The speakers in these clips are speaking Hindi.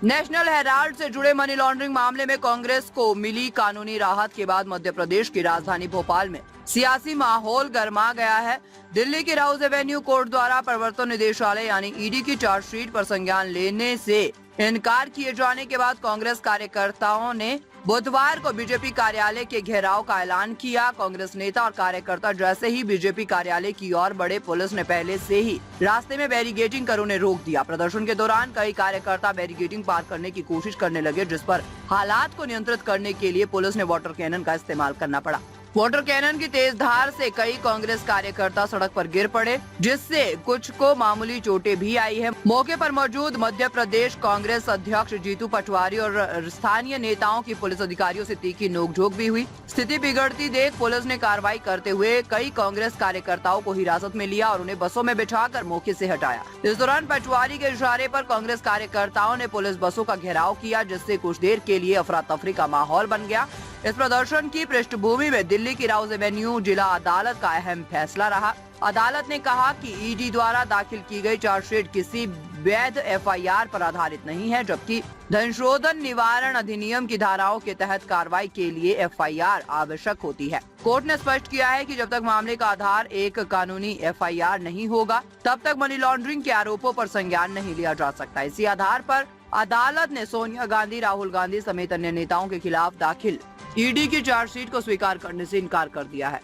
नेशनल हेराल्ड से जुड़े मनी लॉन्ड्रिंग मामले में कांग्रेस को मिली कानूनी राहत के बाद मध्य प्रदेश की राजधानी भोपाल में सियासी माहौल गर्मा गया है। दिल्ली की राउज एवेन्यू कोर्ट द्वारा प्रवर्तन निदेशालय यानी ईडी की चार्जशीट पर संज्ञान लेने से इनकार किए जाने के बाद कांग्रेस कार्यकर्ताओं ने बुधवार को बीजेपी कार्यालय के घेराव का ऐलान किया। कांग्रेस नेता और कार्यकर्ता जैसे ही बीजेपी कार्यालय की ओर बढ़े, पुलिस ने पहले से ही रास्ते में बैरिकेडिंग कर उन्हें रोक दिया। प्रदर्शन के दौरान कई कार्यकर्ता बैरिकेडिंग पार करने की कोशिश करने लगे, जिस पर हालात को नियंत्रित करने के लिए पुलिस ने वाटर कैनन का इस्तेमाल करना पड़ा। वाटर कैनन की तेज धार से कई कांग्रेस कार्यकर्ता सड़क पर गिर पड़े, जिससे कुछ को मामूली चोटें भी आई है। मौके पर मौजूद मध्य प्रदेश कांग्रेस अध्यक्ष जीतू पटवारी और स्थानीय नेताओं की पुलिस अधिकारियों से तीखी नोकझोंक भी हुई। स्थिति बिगड़ती देख पुलिस ने कार्रवाई करते हुए कई कांग्रेस कार्यकर्ताओं को हिरासत में लिया और उन्हें बसों में बिठाकर मौके से हटाया। इस दौरान पटवारी के इशारे पर कांग्रेस कार्यकर्ताओं ने पुलिस बसों का घेराव किया, जिससे कुछ देर के लिए अफरा तफरी का माहौल बन गया। इस प्रदर्शन की पृष्ठभूमि में दिल्ली की राउज एवेन्यू जिला अदालत का अहम फैसला रहा। अदालत ने कहा कि ईडी द्वारा दाखिल की गई चार्जशीट किसी वैध एफआईआर पर आधारित नहीं है, जबकि धन शोधन निवारण अधिनियम की धाराओं के तहत कार्रवाई के लिए एफआईआर आवश्यक होती है। कोर्ट ने स्पष्ट किया है कि जब तक मामले का आधार एक कानूनी एफआईआर नहीं होगा, तब तक मनी लॉन्ड्रिंग के आरोपों पर संज्ञान नहीं लिया जा सकता। इसी आधार पर अदालत ने सोनिया गांधी, राहुल गांधी समेत अन्य नेताओं के खिलाफ दाखिल ईडी की चार्जशीट को स्वीकार करने से इनकार कर दिया है।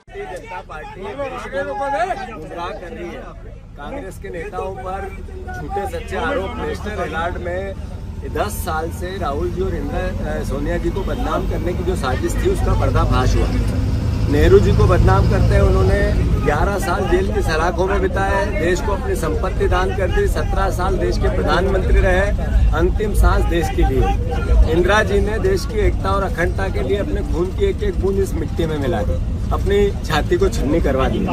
जनता पार्टी गुमराह कर रही है। कांग्रेस के नेताओं पर झूठे सच्चे आरोप नेशनल हेराल्ड में 10 साल से राहुल जी और सोनिया जी को बदनाम करने की जो साजिश थी, उसका पर्दाफाश हुआ। नेहरू जी को बदनाम करते हैं उन्होंने 11 साल जेल की सलाखों में बिताए, देश को अपनी संपत्ति दान कर दी, 17 साल देश के प्रधानमंत्री रहे, अंतिम सांस देश के लिए। इंदिरा जी ने देश की एकता और अखंडता के लिए अपने खून की एक एक बूंद इस मिट्टी में मिला दी, अपनी छाती को छन्नी करवा दी।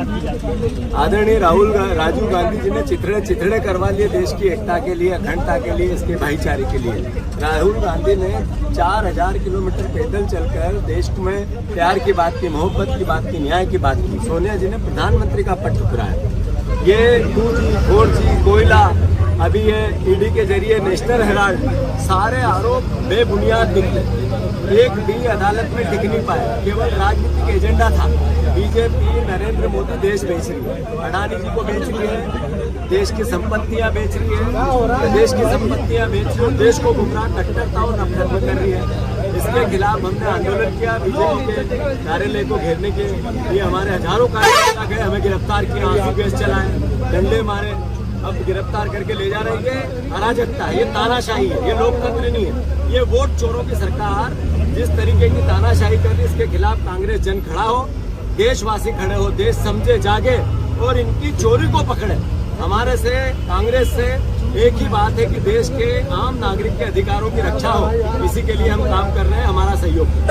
आदरणीय राजीव गांधी जी ने चिथड़े करवा लिए देश की एकता के लिए, अखंडता के लिए, इसके भाईचारे के लिए। राहुल गांधी ने 4000 किलोमीटर पैदल चलकर देश में प्यार की बात की, मोहब्बत की बात की, न्याय की बात की। सोनिया जी ने प्रधानमंत्री का पद ठुकराया। ये 2G, 4G, कोयला, अभी ये ईडी के जरिए नेशनल हेराल्ड, सारे आरोप बेबुनियाद निकले। एक भी अदालत में टिक नहीं पाया, केवल राजनीतिक एजेंडा था। बीजेपी नरेंद्र मोदी देश बेच रही है, अडानी जी को बेच रही है, देश की संपत्तियां बेच रही है, देश की संपत्तियां बेच रही है, देश को गुमराह कट्टरता और नफरत में कर रही है। इसके खिलाफ हमने आंदोलन किया। बीजेपी के कार्यालय को घेरने के लिए हमारे हजारों कार्यकर्ता गए, हमें गिरफ्तार किया, आंसू गैस चलाए, डंडे मारे, अब गिरफ्तार करके ले जा रहे हैं। ये अराजकता है, ये तानाशाही है, ये लोकतंत्र नहीं है, ये वोट चोरों की सरकार जिस तरीके की तानाशाही कर रही है, इसके खिलाफ कांग्रेस जन खड़ा हो, देशवासी खड़े हो, देश समझे, जागे और इनकी चोरी को पकड़े। हमारे से, कांग्रेस से एक ही बात है कि देश के आम नागरिक के अधिकारों की रक्षा हो, इसी के लिए हम काम कर रहे हैं। हमारा सहयोग